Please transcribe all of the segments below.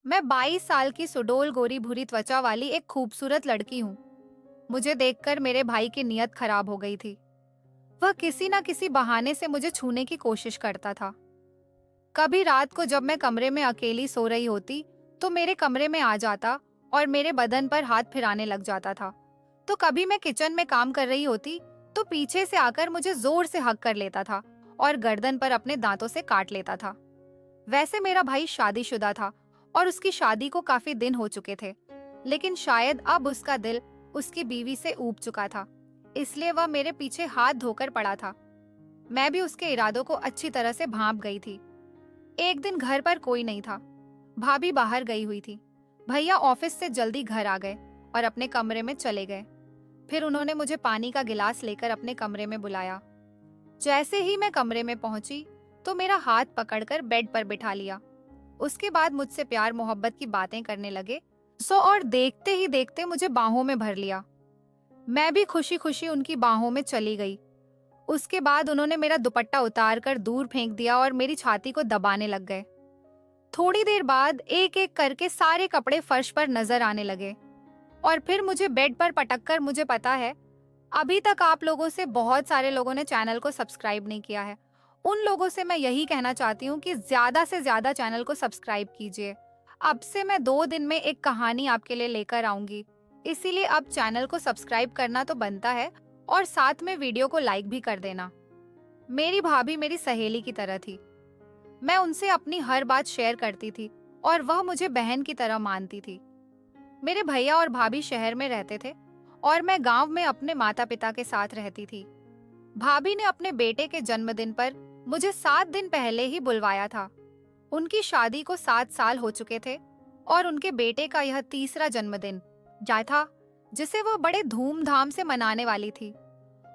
मैं 22 साल की सुडौल गोरी भूरी त्वचा वाली एक खूबसूरत लड़की हूँ। मुझे देखकर मेरे भाई की नीयत खराब हो गई थी। वह किसी न किसी बहाने से मुझे छूने की कोशिश करता था। कभी रात को जब मैं कमरे में अकेली सो रही होती, तो मेरे कमरे में आ जाता और मेरे बदन पर हाथ फिराने लग जाता था। तो कभी मैं किचन में काम कर रही होती, तो पीछे से आकर मुझे जोर से हक कर लेता था और गर्दन पर अपने दांतों से काट लेता था। वैसे मेरा भाई शादीशुदा था और उसकी शादी को काफी दिन हो चुके थे, लेकिन शायद अब उसका दिल उसकी बीवी से ऊब चुका था, इसलिए वह मेरे पीछे हाथ धोकर पड़ा था। मैं भी उसके इरादों को अच्छी तरह से भांप गई थी। एक दिन घर पर कोई नहीं था। भाभी बाहर गई हुई थी। भैया ऑफिस से जल्दी घर आ गए और अपने कमरे में चले गए। फिर उन्होंने मुझे पानी का गिलास लेकर अपने कमरे में बुलाया। जैसे ही मैं कमरे में पहुंची, तो मेरा हाथ पकड़कर बेड पर बिठा लिया। उसके बाद मुझसे प्यार मोहब्बत की बातें करने लगे। और देखते ही देखते मुझे बाहों में भर लिया। मैं भी खुशी खुशी उनकी बाहों में चली गई। उसके बाद उन्होंने मेरा दुपट्टा उतार कर दूर फेंक दिया और मेरी छाती को दबाने लग गए। थोड़ी देर बाद एक एक करके सारे कपड़े फर्श पर नजर आने लगे और फिर मुझे बेड पर पटक कर, मुझे पता है अभी तक आप लोगों से बहुत सारे लोगों ने चैनल को सब्सक्राइब नहीं किया है। उन लोगों से मैं यही कहना चाहती हूँ कि ज्यादा से ज्यादा चैनल को सब्सक्राइब कीजिए। अब से मैं 2 दिन में एक कहानी आपके लिए लेकर आऊंगी, इसीलिए अब चैनल को सब्सक्राइब करना तो बनता है और साथ में वीडियो को लाइक भी कर देना। मेरी भाभी मेरी सहेली की तरह थी। मैं उनसे अपनी हर बात शेयर करती थी और वह मुझे बहन की तरह मानती थी। मेरे भैया और भाभी शहर में रहते थे और मैं गांव में अपने माता पिता के साथ रहती थी। भाभी ने अपने बेटे के जन्मदिन पर मुझे 7 दिन पहले ही बुलवाया था। उनकी शादी को 7 साल हो चुके थे और उनके बेटे का यह तीसरा जन्मदिन था, जिसे वह बड़े धूमधाम से मनाने वाली थी।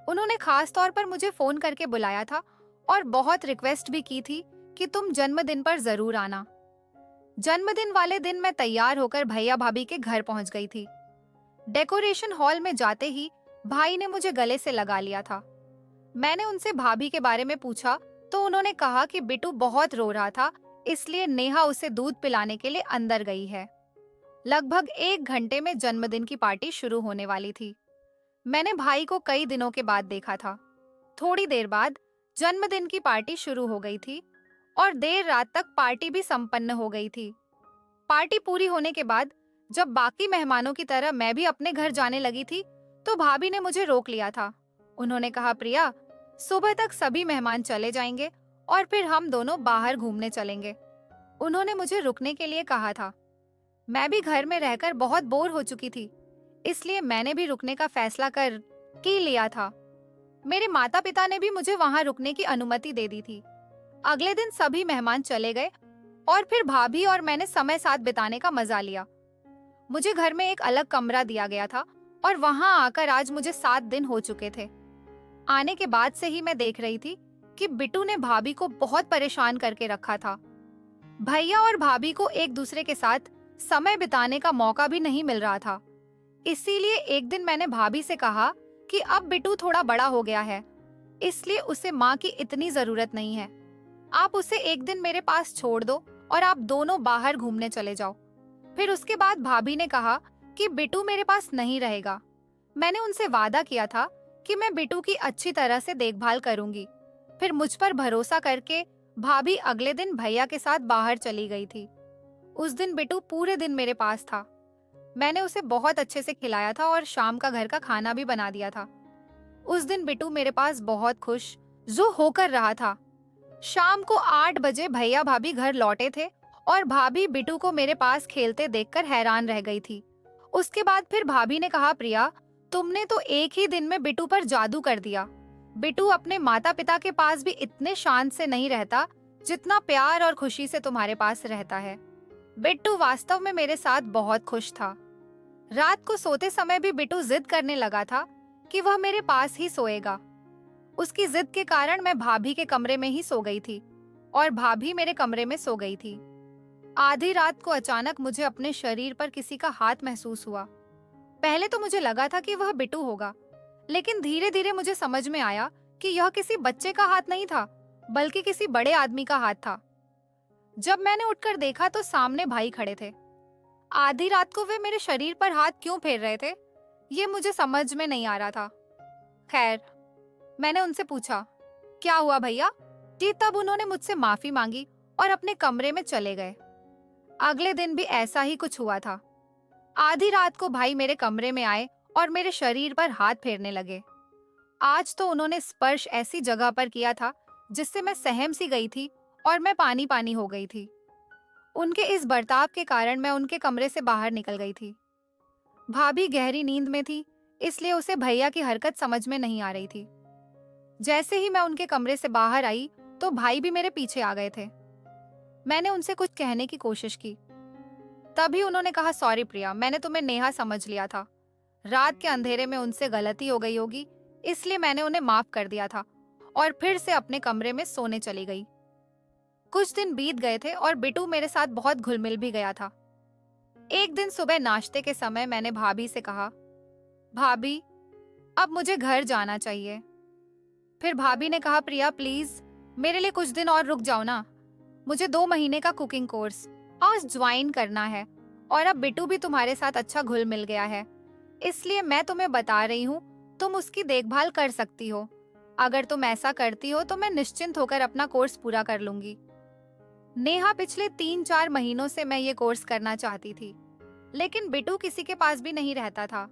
उन्होंने खास तौर पर मुझे फोन करके बुलाया था और बहुत रिक्वेस्ट भी की थी कि तुम जन्मदिन पर जरूर आना। जन्मदिन वाले दिन मैं तैयार होकर भैया भाभी के घर पहुंच गई थी। डेकोरेशन हॉल में जाते ही भाई ने मुझे गले से लगा लिया था। मैंने उनसे भाभी के बारे में पूछा तो उन्होंने कहा कि बिट्टू बहुत रो रहा था, इसलिए नेहा उसे दूध पिलाने के लिए अंदर गई है। लगभग 1 घंटे में जन्मदिन की पार्टी शुरू होने वाली थी। मैंने भाई को कई दिनों के बाद देखा था। थोड़ी देर बाद जन्मदिन की पार्टी शुरू हो गई थी और देर रात तक पार्टी भी संपन्न हो गई थी। पार्टी पूरी होने के बाद जब बाकी मेहमानों की तरह मैं भी अपने घर जाने लगी थी, तो भाभी ने मुझे रोक लिया था। उन्होंने कहा, प्रिया, सुबह तक सभी मेहमान चले जाएंगे और फिर हम दोनों बाहर घूमने चलेंगे। उन्होंने मुझे रुकने के लिए कहा था। मैं भी घर में रहकर बहुत बोर हो चुकी थी, इसलिए मैंने भी रुकने का फैसला कर लिया था। मेरे माता पिता ने भी मुझे वहां रुकने की अनुमति दे दी थी। अगले दिन सभी मेहमान चले गए और फिर भाभी और मैंने समय साथ बिताने का मजा लिया। मुझे घर में एक अलग कमरा दिया गया था और वहां आकर आज मुझे 7 दिन हो चुके थे। आने के बाद से ही मैं देख रही थी कि बिट्टू ने भाभी को बहुत परेशान करके रखा था। भैया और भाभी को एक दूसरे के साथ समय बिताने का मौका भी नहीं मिल रहा था। इसीलिए एक दिन मैंने भाभी से कहा कि अब बिट्टू थोड़ा बड़ा हो गया है, इसलिए उसे माँ की इतनी जरूरत नहीं है। आप उसे एक दिन मेरे पास छोड़ दो और आप दोनों बाहर घूमने चले जाओ। फिर उसके बाद भाभी ने कहा कि बिट्टू मेरे पास नहीं रहेगा। मैंने उनसे वादा किया था कि मैं बिट्टू की अच्छी तरह से देखभाल करूंगी। फिर मुझ पर भरोसा करके भाभी अगले दिन भैया के साथ बाहर चली गई थी। उस दिन बिट्टू पूरे दिन मेरे पास था। मैंने उसे बहुत अच्छे से खिलाया था और शाम का घर का खाना भी बना दिया था। उस दिन बिट्टू मेरे पास बहुत खुश जो होकर रहा था। शाम को 8 बजे भैया भाभी घर लौटे थे और भाभी बिट्टू को मेरे पास खेलते देखकर हैरान रह गई थी। उसके बाद फिर भाभी ने कहा, प्रिया, तुमने तो एक ही दिन में बिट्टू पर जादू कर दिया। बिट्टू अपने माता पिता के पास भी इतने शांत से नहीं रहता जितना प्यार और खुशी से तुम्हारे पास रहता है। बिट्टू वास्तव में मेरे साथ बहुत खुश था। रात को सोते समय भी बिट्टू जिद करने लगा था कि वह मेरे पास ही सोएगा। उसकी जिद के कारण मैं भाभी के कमरे में ही सो गई थी और भाभी मेरे कमरे में सो गई थी। आधी रात को अचानक मुझे अपने शरीर पर किसी का हाथ महसूस हुआ। पहले तो मुझे लगा था कि वह बिट्टू होगा, लेकिन धीरे धीरे मुझे समझ में आया कि यह किसी बच्चे का हाथ नहीं था, बल्कि किसी बड़े आदमी का हाथ था। जब मैंने उठकर देखा तो सामने भाई खड़े थे। आधी रात को वे मेरे शरीर पर हाथ क्यों फेर रहे थे, ये मुझे समझ में नहीं आ रहा था। खैर, मैंने उनसे पूछा, क्या हुआ भैया? जी तब उन्होंने मुझसे माफी मांगी और अपने कमरे में चले गए। अगले दिन भी ऐसा ही कुछ हुआ था। आधी रात को भाई मेरे कमरे में आए और मेरे शरीर पर हाथ फेरने लगे। आज तो उन्होंने स्पर्श ऐसी जगह पर किया था जिससे मैं सहम सी गई थी और मैं पानी पानी हो गई थी। उनके इस बर्ताव के कारण मैं उनके कमरे से बाहर निकल गई थी। भाभी गहरी नींद में थी, इसलिए उसे भैया की हरकत समझ में नहीं आ रही थी। जैसे ही मैं उनके कमरे से बाहर आई तो भाई भी मेरे पीछे आ गए थे। मैंने उनसे कुछ कहने की कोशिश की, तभी उन्होंने कहा, सॉरी प्रिया, मैंने तुम्हें नेहा समझ लिया था। रात के अंधेरे में उनसे गलती हो गई होगी, इसलिए मैंने उन्हें माफ कर दिया था और फिर से अपने कमरे में सोने चली गई। कुछ दिन बीत गए थे और बिट्टू मेरे साथ बहुत घुल मिल भी गया था। एक दिन सुबह नाश्ते के समय मैंने भाभी से कहा, भाभी अब मुझे घर जाना चाहिए। फिर भाभी ने कहा, प्रिया प्लीज मेरे लिए कुछ दिन और रुक जाओ ना, मुझे 2 महीने का कुकिंग कोर्स आज ज्वाइन करना है और अब बिट्टू भी तुम्हारे साथ अच्छा घुल मिल गया है, इसलिए मैं तुम्हें बता रही हूँ, तुम उसकी देखभाल कर सकती हो। अगर तुम ऐसा करती हो तो मैं निश्चिंत होकर अपना कोर्स पूरा कर लूंगी। नेहा, पिछले 3-4 महीनों से मैं ये कोर्स करना चाहती थी, लेकिन बिट्टू किसी के पास भी नहीं रहता था।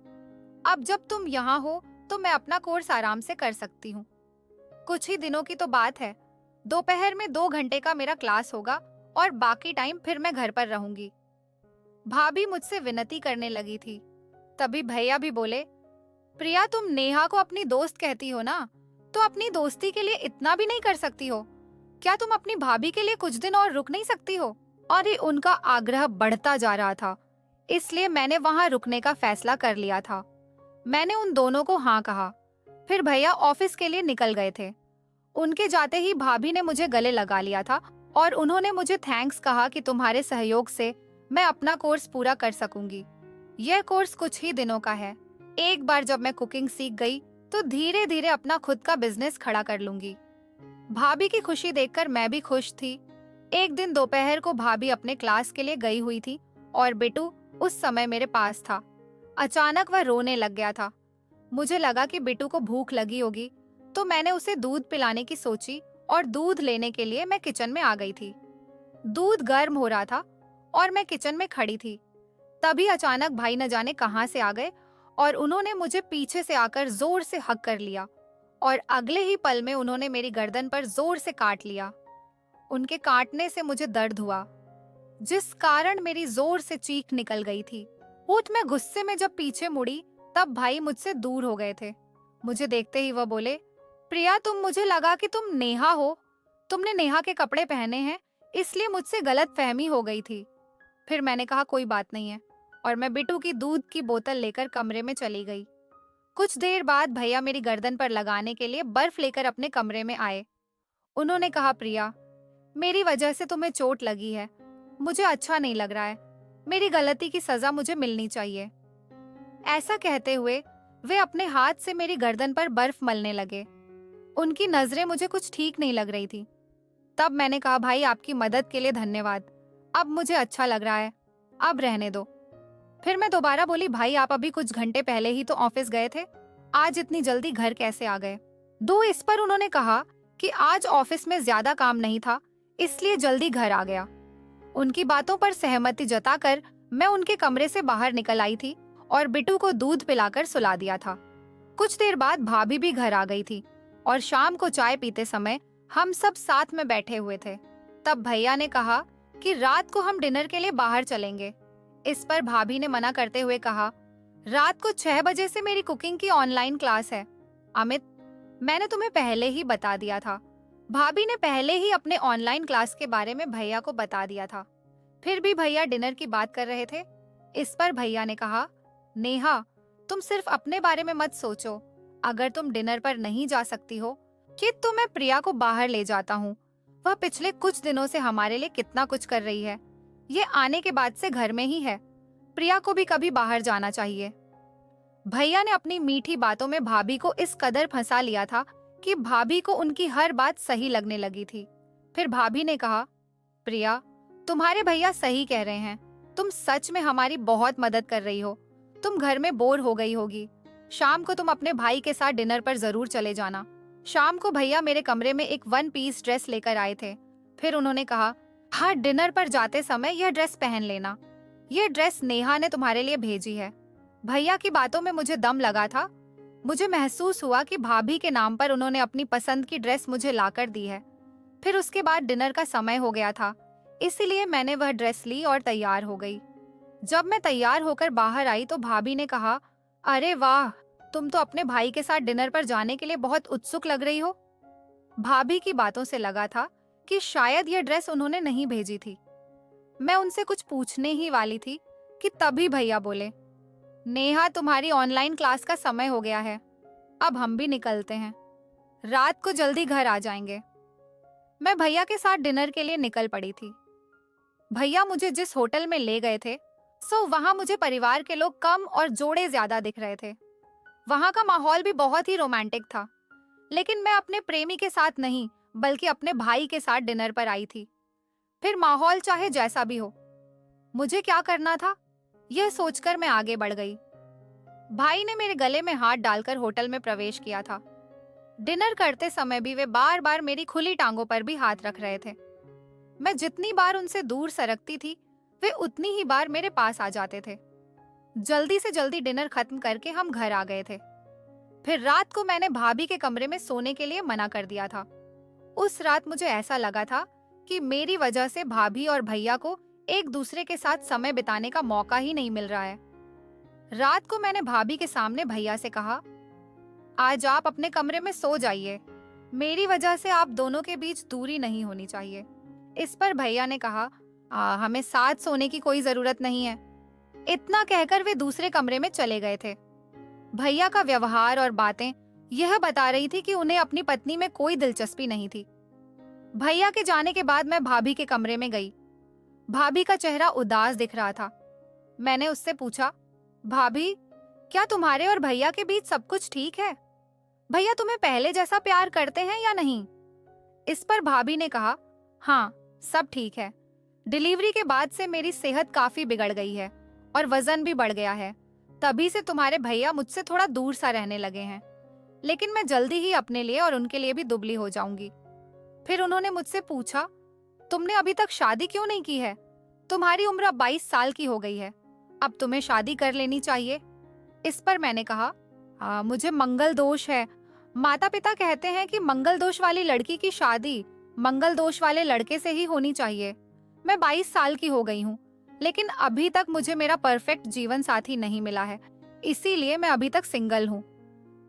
अब जब तुम यहाँ हो तो मैं अपना कोर्स आराम से कर सकती हूँ। कुछ ही दिनों की तो बात है, दोपहर में 2 घंटे का मेरा क्लास होगा और बाकी टाइम फिर मैं घर पर रहूंगी। भाभी मुझसे विनती करने लगी थी। तभी भैया भी बोले, प्रिया तुम नेहा को अपनी दोस्त कहती हो ना, तो अपनी दोस्ती के लिए इतना भी नहीं कर सकती हो? क्या तुम अपनी भाभी के लिए कुछ दिन और रुक नहीं सकती हो? और ये उनका आग्रह बढ़ता जा रहा था, इसलिए मैंने वहां रुकने का फैसला कर लिया था। मैंने उन दोनों को हाँ कहा। फिर भैया ऑफिस के लिए निकल गए थे। उनके जाते ही भाभी ने मुझे गले लगा लिया था और उन्होंने मुझे थैंक्स कहा कि तुम्हारे सहयोग से मैं अपना कोर्स पूरा कर सकूंगी। यह कोर्स कुछ ही दिनों का है। एक बार जब मैं कुकिंग सीख गई तो धीरे धीरे अपना खुद का बिजनेस खड़ा कर लूंगी। भाभी की खुशी देखकर मैं भी खुश थी। एक दिन दोपहर को भाभी अपने क्लास के लिए गई हुई थी और बिट्टू उस समय मेरे पास था। अचानक वह रोने लग गया था। मुझे लगा कि बिट्टू को भूख लगी होगी, तो मैंने उसे दूध पिलाने की सोची और दूध लेने के लिए मैं किचन में आ गई थी। दूध गर्म हो रहा था और मैं किचन में खड़ी थी। तभी अचानक भाई न जाने कहां से आ गए और उन्होंने मुझे पीछे से आकर जोर से हक कर लिया और अगले ही पल में उन्होंने मेरी गर्दन पर जोर से काट लिया। उनके काटने से मुझे दर्द हुआ, जिस कारण मेरी जोर से चीख निकल गई थी। उठ मैं गुस्से में जब पीछे मुड़ी तब भाई मुझसे दूर हो गए थे। मुझे देखते ही वह बोले, प्रिया मुझे लगा कि तुम नेहा हो, तुमने नेहा के कपड़े पहने हैं, इसलिए मुझसे गलत फहमी हो गई थी। फिर मैंने कहा कोई बात नहीं है और मैं बिट्टू की दूध की बोतल लेकर कमरे में चली गई। कुछ देर बाद भैया मेरी गर्दन पर लगाने के लिए बर्फ लेकर अपने कमरे में आए। उन्होंने कहा, प्रिया मेरी वजह से तुम्हें चोट लगी है, मुझे अच्छा नहीं लग रहा है, मेरी गलती की सजा मुझे मिलनी चाहिए। ऐसा कहते हुए वे अपने हाथ से मेरी गर्दन पर बर्फ मलने लगे। उनकी नजरें मुझे कुछ ठीक नहीं लग रही थी। तब मैंने कहा, भाई आपकी मदद के लिए धन्यवाद, अब मुझे अच्छा लग रहा है, अब रहने दो। फिर मैं दोबारा बोली, भाई आप अभी कुछ घंटे पहले ही तो ऑफिस गए थे, आज इतनी जल्दी घर कैसे आ गए? इस पर उन्होंने कहा कि आज ऑफिस में ज्यादा काम नहीं था, इसलिए जल्दी घर आ गया। उनकी बातों पर सहमति जताकर मैं उनके कमरे से बाहर निकल आई थी और बिट्टू को दूध पिलाकर सुला दिया था। कुछ देर बाद भाभी भी घर आ गई थी और शाम को चाय पीते समय हम सब साथ में बैठे हुए थे। तब भैया ने कहा कि रात को हम डिनर के लिए बाहर चलेंगे। इस पर भाभी ने मना करते हुए कहा, रात को 6 बजे से मेरी कुकिंग की ऑनलाइन क्लास है। अमित, मैंने तुम्हें पहले ही बता दिया था। भाभी ने पहले ही अपने ऑनलाइन क्लास के बारे में भैया को बता दिया था। फिर भी भैया डिनर की बात कर रहे थे। इस पर भैया ने कहा, नेहा तुम सिर्फ अपने बारे में मत सोचो, अगर तुम डिनर पर नहीं जा सकती हो कि तो मैं प्रिया को बाहर ले जाता हूँ। वह पिछले कुछ दिनों से हमारे लिए कितना कुछ कर रही है, ये आने के बाद से घर में ही है। प्रिया को भी कभी बाहर जाना चाहिए। भैया ने अपनी मीठी बातों में भाभी को इस कदर फंसा लिया था कि भाभी को उनकी हर बात सही लगने लगी थी। फिर भाभी ने कहा, प्रिया तुम्हारे भैया सही कह रहे हैं, तुम सच में हमारी बहुत मदद कर रही हो। तुम घर में बोर हो गई होगी। शाम को तुम अपने भाई के साथ डिनर पर जरूर चले जाना। शाम को भैया मेरे कमरे में एक 1 पीस ड्रेस लेकर आए थे। फिर उन्होंने कहा, हाँ, डिनर पर जाते समय यह ड्रेस पहन लेना। यह ड्रेस नेहा ने तुम्हारे लिए भेजी है। भैया की बातों में मुझे दम लगा था। मुझे महसूस हुआ कि भाभी के नाम पर उन्होंने अपनी पसंद की ड्रेस मुझे लाकर दी है। फिर उसके बाद डिनर का समय हो गया था, इसीलिए मैंने वह ड्रेस ली और तैयार हो गई। जब मैं तैयार होकर बाहर आई तो भाभी ने कहा, अरे वाह, तुम तो अपने भाई के साथ डिनर पर जाने के लिए बहुत उत्सुक लग रही हो। भाभी की बातों से लगा था कि शायद यह ड्रेस उन्होंने नहीं भेजी थी। मैं उनसे कुछ पूछने ही वाली थी कि तभी भैया बोले, नेहा, तुम्हारी ऑनलाइन क्लास का समय हो गया है, अब हम भी निकलते हैं। रात को जल्दी घर आ जाएंगे। मैं भैया के साथ डिनर के लिए निकल पड़ी थी। भैया मुझे जिस होटल में ले गए थे, वहां मुझे परिवार के लोग कम और जोड़े ज्यादा दिख रहे थे। वहां का माहौल भी बहुत ही रोमांटिक था, लेकिन मैं अपने प्रेमी के साथ नहीं बल्कि अपने भाई के साथ डिनर पर आई थी। फिर माहौल चाहे जैसा भी हो, मुझे क्या करना था, यह सोचकर मैं आगे बढ़ गई। भाई ने मेरे गले में हाथ डालकर होटल में प्रवेश किया था। डिनर करते समय भी वे बार बार मेरी खुली टांगों पर भी हाथ रख रहे थे। मैं जितनी बार उनसे दूर सरकती थी, वे उतनी ही बार मेरे पास आ जाते थे। जल्दी से जल्दी डिनर खत्म करके हम घर आ गए थे। फिर रात को मैंने भाभी के कमरे में सोने के लिए मना कर दिया था। उस रात मुझे ऐसा लगा था कि मेरी वजह से भाभी और भैया को एक दूसरे के साथ समय बिताने का मौका ही नहीं मिल रहा है। रात को मैंने भाभी के सामने भैया से कहा, आज आप अपने कमरे में सो जाइए। मेरी वजह से आप दोनों के बीच दूरी नहीं होनी चाहिए। इस पर भैया ने कहा, हमें साथ सोने की कोई जरूरत नहीं है। इतना कहकर वे दूसरे कमरे में चले गए थे। भैया का व्यवहार और बातें यह बता रही थी कि उन्हें अपनी पत्नी में कोई दिलचस्पी नहीं थी। भैया के जाने के बाद मैं भाभी के कमरे में गई। भाभी का चेहरा उदास दिख रहा था। मैंने उससे पूछा, भाभी, क्या तुम्हारे और भैया के बीच सब कुछ ठीक है? भैया तुम्हें पहले जैसा प्यार करते हैं या नहीं? इस पर भाभी ने कहा, हाँ, सब ठीक है। डिलीवरी के बाद से मेरी सेहत काफी बिगड़ गई है और वजन भी बढ़ गया है। तभी से तुम्हारे भैया मुझसे थोड़ा दूर सा रहने लगे हैं, लेकिन मैं जल्दी ही अपने लिए और उनके लिए भी दुबली हो जाऊंगी। फिर उन्होंने मुझसे पूछा, तुमने अभी तक शादी क्यों नहीं की है? तुम्हारी उम्र अब 22 साल की हो गई है, अब तुम्हें शादी कर लेनी चाहिए। इस पर मैंने कहा, मुझे मंगल दोष है। माता पिता कहते हैं कि मंगल दोष वाली लड़की की शादी मंगल दोष वाले लड़के से ही होनी चाहिए। मैं 22 साल की हो गई हूँ, लेकिन अभी तक मुझे मेरा परफेक्ट जीवन साथी नहीं मिला है, इसीलिए मैं अभी तक सिंगल हूँ।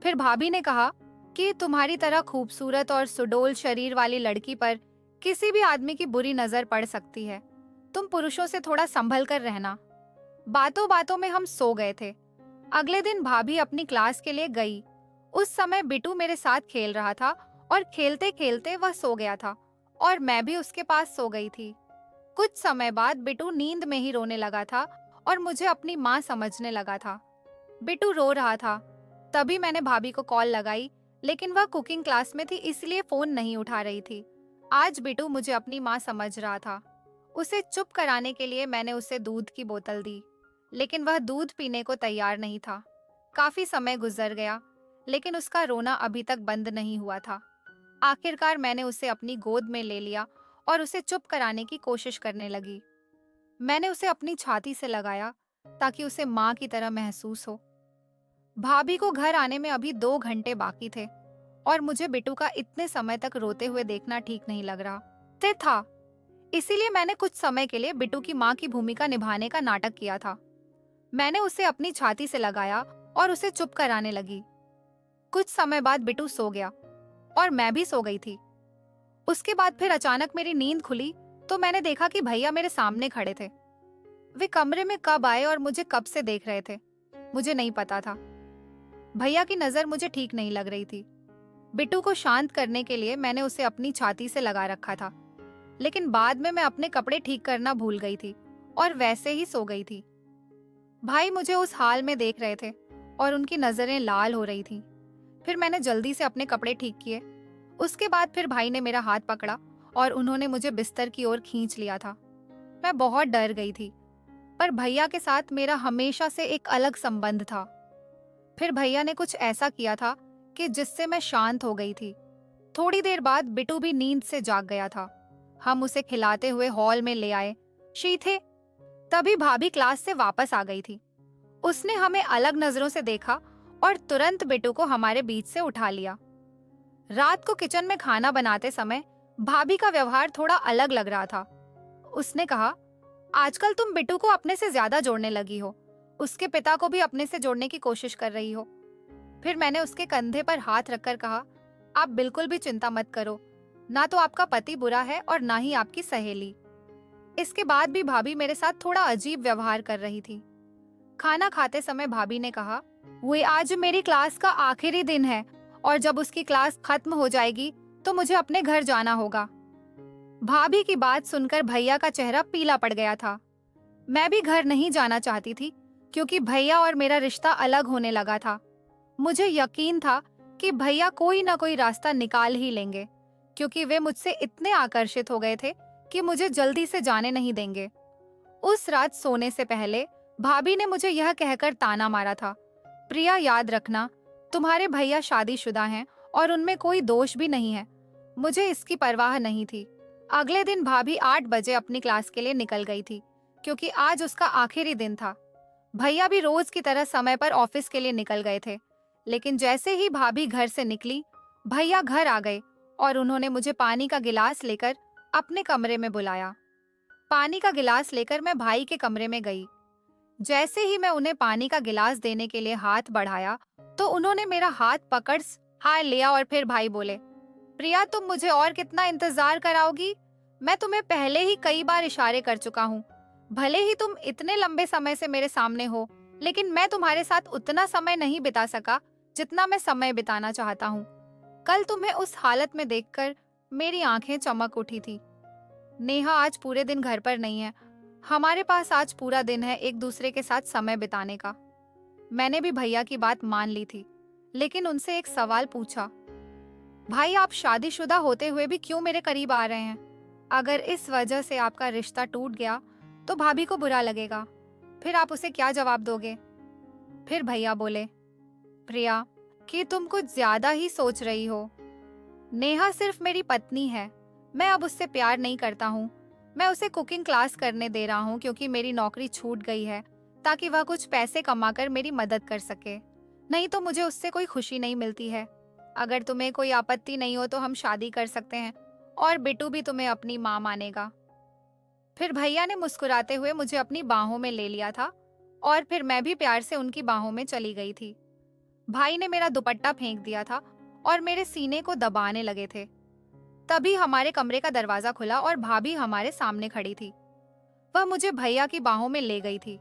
फिर भाभी ने कहा कि तुम्हारी तरह खूबसूरत और सुडौल शरीर वाली लड़की पर किसी भी आदमी की बुरी नजर पड़ सकती है। तुम पुरुषों से थोड़ा संभल कर रहना। बातों बातों में हम सो गए थे। अगले दिन भाभी अपनी क्लास के लिए गई। उस समय बिटू मेरे साथ खेल रहा था और खेलते खेलते वह सो गया था और मैं भी उसके पास सो गई थी। कुछ समय बाद बिटू नींद में ही रोने लगा था और मुझे अपनी माँ समझने लगा था। बिटू रो रहा था। तभी मैंने भाभी को कॉल लगाई, लेकिन वह कुकिंग क्लास में थी, इसलिए फोन नहीं उठा रही थी। आज बिटू मुझे अपनी माँ समझ रहा था। उसे चुप कराने के लिए मैंने उसे दूध की बोतल दी, लेकिन वह दूध पीने को तैयार नहीं था। काफी समय गुजर गया, लेकिन उसका रोना अभी तक बंद नहीं हुआ था। आखिरकार मैंने उसे अपनी गोद में ले लिया और उसे चुप कराने की कोशिश करने लगी। मैंने उसे अपनी छाती से लगाया ताकि उसे माँ की तरह महसूस हो। भाभी को घर आने में अभी 2 घंटे बाकी थे और मुझे बिटू का इतने समय तक रोते हुए देखना ठीक नहीं लग रहा था। इसीलिए मैंने कुछ समय के लिए बिटू की माँ की भूमिका निभाने का नाटक किया था। मैंने उसे अपनी छाती से लगाया और उसे चुप कराने लगी। कुछ समय बाद बिटू सो गया और मैं भी सो गई थी। उसके बाद फिर अचानक मेरी नींद खुली तो मैंने देखा कि भैया मेरे सामने खड़े थे। वे कमरे में कब आए और मुझे कब से देख रहे थे, मुझे नहीं पता था। भैया की नजर मुझे ठीक नहीं लग रही थी। बिट्टू को शांत करने के लिए मैंने उसे अपनी छाती से लगा रखा था, लेकिन बाद में मैं अपने कपड़े ठीक करना भूल गई थी और वैसे ही सो गई थी। भाई मुझे उस हाल में देख रहे थे और उनकी नजरें लाल हो रही थीं। फिर मैंने जल्दी से अपने कपड़े ठीक किए। उसके बाद फिर भाई ने मेरा हाथ पकड़ा और उन्होंने मुझे बिस्तर की ओर खींच लिया था। मैं बहुत डर गई थी, पर भैया के साथ मेरा हमेशा से एक अलग संबंध था। फिर भैया ने कुछ ऐसा किया था कि जिससे मैं शांत हो गई थी। थोड़ी देर बाद बिट्टू भी नींद से जाग गया था। हम उसे खिलाते हुए हॉल में ले आए। शीथे तभी भाभी क्लास से वापस आ गई थी। उसने हमें अलग नजरों से देखा और तुरंत बिट्टू को हमारे बीच से उठा लिया। रात को किचन में खाना बनाते समय भाभी का व्यवहार थोड़ा अलग लग रहा था। उसने कहा, आजकल तुम बिट्टू को अपने से ज्यादा जोड़ने लगी हो, उसके पिता को भी अपने से जोड़ने की कोशिश कर रही हो। फिर मैंने उसके कंधे पर हाथ रखकर कहा, आप बिल्कुल भी चिंता मत करो, ना तो आपका पति बुरा है और ना ही आपकी सहेली। इसके बाद भी भाभी मेरे साथ थोड़ा अजीब व्यवहार कर रही थी। खाना खाते समय भाभी ने कहा, वो आज मेरी क्लास का आखिरी दिन है और जब उसकी क्लास खत्म हो जाएगी तो मुझे अपने घर जाना होगा। भाभी की बात सुनकर भैया का चेहरा पीला पड़ गया था। मैं भी घर नहीं जाना चाहती थी क्योंकि भैया और मेरा रिश्ता अलग होने लगा था। मुझे यकीन था कि भैया कोई ना कोई रास्ता निकाल ही लेंगे क्योंकि वे मुझसे इतने आकर्षित हो गए थे कि मुझे जल्दी से जाने नहीं देंगे। उस रात सोने से पहले भाभी ने मुझे यह कहकर ताना मारा था, प्रिया याद रखना, तुम्हारे भैया शादीशुदा हैं और उनमें कोई दोष भी नहीं है। मुझे इसकी परवाह नहीं थी। अगले दिन भाभी 8 बजे अपनी क्लास के लिए निकल गई थी क्योंकि आज उसका आखिरी दिन था। भैया भी रोज की तरह समय पर ऑफिस के लिए निकल गए थे, लेकिन जैसे ही भाभी घर से निकली, भैया घर आ गए और उन्होंने मुझे पानी का गिलास लेकर अपने कमरे में बुलाया। पानी का गिलास लेकर मैं भाई के कमरे में गई। जैसे ही मैं उन्हें पानी का गिलास देने के लिए हाथ बढ़ाया तो उन्होंने मेरा हाथ पकड़ हाथ लिया और फिर भाई बोले, प्रिया तुम मुझे और कितना इंतजार कराओगी? मैं तुम्हें पहले ही कई बार इशारे कर चुका हूँ। भले ही तुम इतने लंबे समय से मेरे सामने हो, लेकिन मैं तुम्हारे साथ उतना समय नहीं बिता सका जितना मैं समय बिताना चाहता हूँ। कल तुम्हें उस हालत में देखकर मेरी आंखें चमक उठी थी। नेहा आज पूरे दिन घर पर नहीं है। हमारे पास आज पूरा दिन है एक दूसरे के साथ समय बिताने का। मैंने भी भैया की बात मान ली थी, लेकिन उनसे एक सवाल पूछा, भाई आप शादीशुदा होते हुए भी क्यों मेरे करीब आ रहे हैं? अगर इस वजह से आपका रिश्ता टूट गया तो भाभी को बुरा लगेगा, फिर आप उसे क्या जवाब दोगे? फिर भैया बोले, प्रिया कि तुम कुछ ज्यादा ही सोच रही हो। नेहा सिर्फ मेरी पत्नी है, मैं अब उससे प्यार नहीं करता हूँ। मैं उसे कुकिंग क्लास करने दे रहा हूँ क्योंकि मेरी नौकरी छूट गई है, ताकि वह कुछ पैसे कमाकर मेरी मदद कर सके। नहीं तो मुझे उससे कोई खुशी नहीं मिलती है। अगर तुम्हें कोई आपत्ति नहीं हो तो हम शादी कर सकते हैं और बिट्टू भी तुम्हें अपनी माँ मानेगा। फिर भैया ने मुस्कुराते हुए मुझे अपनी बाहों में ले लिया था और फिर मैं भी प्यार से उनकी बाहों में चली गई थी। भाई ने मेरा दुपट्टा फेंक दिया था और मेरे सीने को दबाने लगे थे। तभी हमारे कमरे का दरवाजा खुला और भाभी हमारे सामने खड़ी थी। वह मुझे भैया की बाहों में ले गई थी।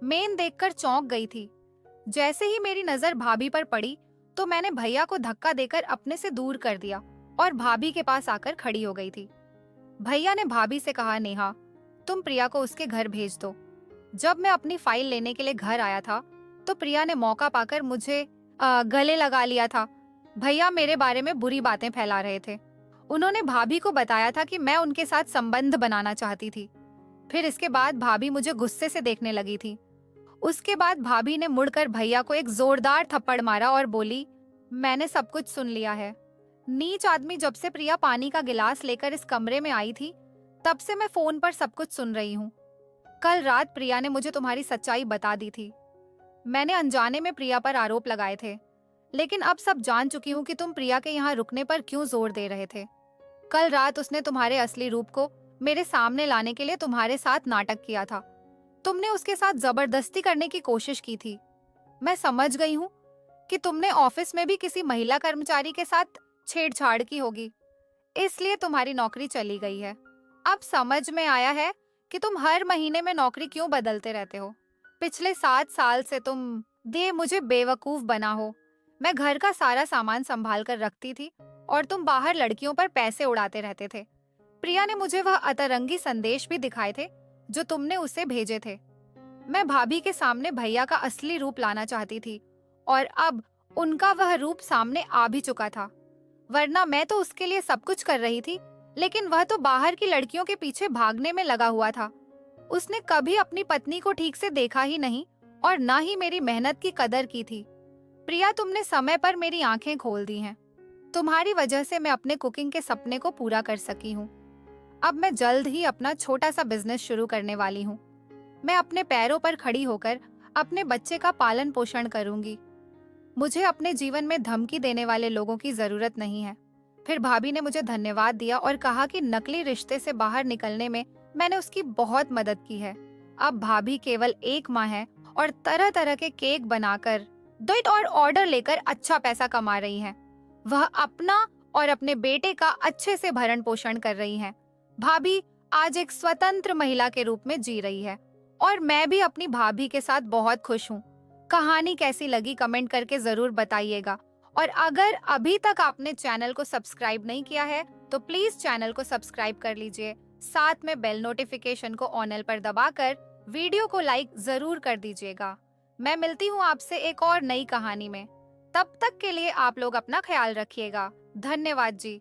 मेन देखकर चौंक गई थी। जैसे ही मेरी नजर भाभी पर पड़ी तो मैंने भैया को धक्का देकर अपने से दूर कर दिया और भाभी के पास आकर खड़ी हो गई थी। भैया ने भाभी से कहा, नेहा तुम प्रिया को उसके घर भेज दो। जब मैं अपनी फाइल लेने के लिए घर आया था तो प्रिया ने मौका पाकर मुझे गले लगा लिया था। भैया मेरे बारे में बुरी बातें फैला रहे थे। उन्होंने भाभी को बताया था कि मैं उनके साथ संबंध बनाना चाहती थी। फिर इसके बाद भाभी मुझे गुस्से से देखने लगी थी। उसके बाद भाभी ने मुड़कर भैया को एक जोरदार थप्पड़ मारा और बोली, मैंने सब कुछ सुन लिया है। नीच आदमी, जब से प्रिया पानी का गिलास लेकर इस कमरे में आई थी तब से मैं फोन पर सब कुछ सुन रही हूँ। कल रात प्रिया ने मुझे तुम्हारी सच्चाई बता दी थी। मैंने अनजाने में प्रिया पर आरोप लगाए थे, लेकिन अब सब जान चुकी हूँ कि तुम प्रिया के यहाँ रुकने पर क्यों जोर दे रहे थे। कल रात उसने तुम्हारे असली रूप को मेरे सामने लाने के लिए तुम्हारे साथ नाटक किया था। तुमने उसके साथ जबरदस्ती करने की कोशिश की थी। मैं समझ गई हूँ कि तुमने ऑफिस में भी किसी महिला कर्मचारी के साथ छेड़छाड़ की होगी, इसलिए तुम्हारी नौकरी चली गई है। अब समझ में आया है कि तुम हर महीने में नौकरी क्यों बदलते रहते हो। पिछले 7 साल से तुम मुझे बेवकूफ बना हो। मैं घर का सारा सामान संभाल कर रखती थी और तुम बाहर लड़कियों पर पैसे उड़ाते रहते थे। प्रिया ने मुझे वह अतरंगी संदेश भी दिखाए थे जो तुमने उसे भेजे थे। मैं भाभी के सामने भैया का असली रूप लाना चाहती थी और अब उनका वह रूप सामने आ भी चुका था। वरना मैं तो उसके लिए सब कुछ कर रही थी, लेकिन वह तो बाहर की लड़कियों के पीछे भागने में लगा हुआ था। उसने कभी अपनी पत्नी को ठीक से देखा ही नहीं और ना ही मेरी मेहनत की कदर की थी। प्रिया, तुमने समय पर मेरी आंखें खोल दी हैं। तुम्हारी वजह से मैं अपने कुकिंग के सपने को पूरा कर सकी हूँ। अब मैं जल्द ही अपना छोटा सा बिजनेस शुरू करने वाली हूँ। मैं अपने पैरों पर खड़ी होकर अपने बच्चे का पालन पोषण करूंगी। मुझे अपने जीवन में धमकी देने वाले लोगों की जरूरत नहीं है। फिर भाभी ने मुझे धन्यवाद दिया और कहा कि नकली रिश्ते से बाहर निकलने में मैंने उसकी बहुत मदद की है। अब भाभी केवल 1 माँ है और तरह तरह के केक बनाकर डेट और ऑर्डर लेकर अच्छा पैसा कमा रही हैं। वह अपना और अपने बेटे का अच्छे से भरण पोषण कर रही हैं। भाभी आज एक स्वतंत्र महिला के रूप में जी रही है और मैं भी अपनी भाभी के साथ बहुत खुश हूँ। कहानी कैसी लगी कमेंट करके जरूर बताइएगा। और अगर अभी तक आपने चैनल को सब्सक्राइब नहीं किया है तो प्लीज चैनल को सब्सक्राइब कर लीजिए। साथ में बेल नोटिफिकेशन को ऑन पर दबाकर वीडियो को लाइक जरूर कर दीजिएगा। मैं मिलती हूँ आपसे एक और नई कहानी में। तब तक के लिए आप लोग अपना ख्याल रखिएगा। धन्यवाद जी।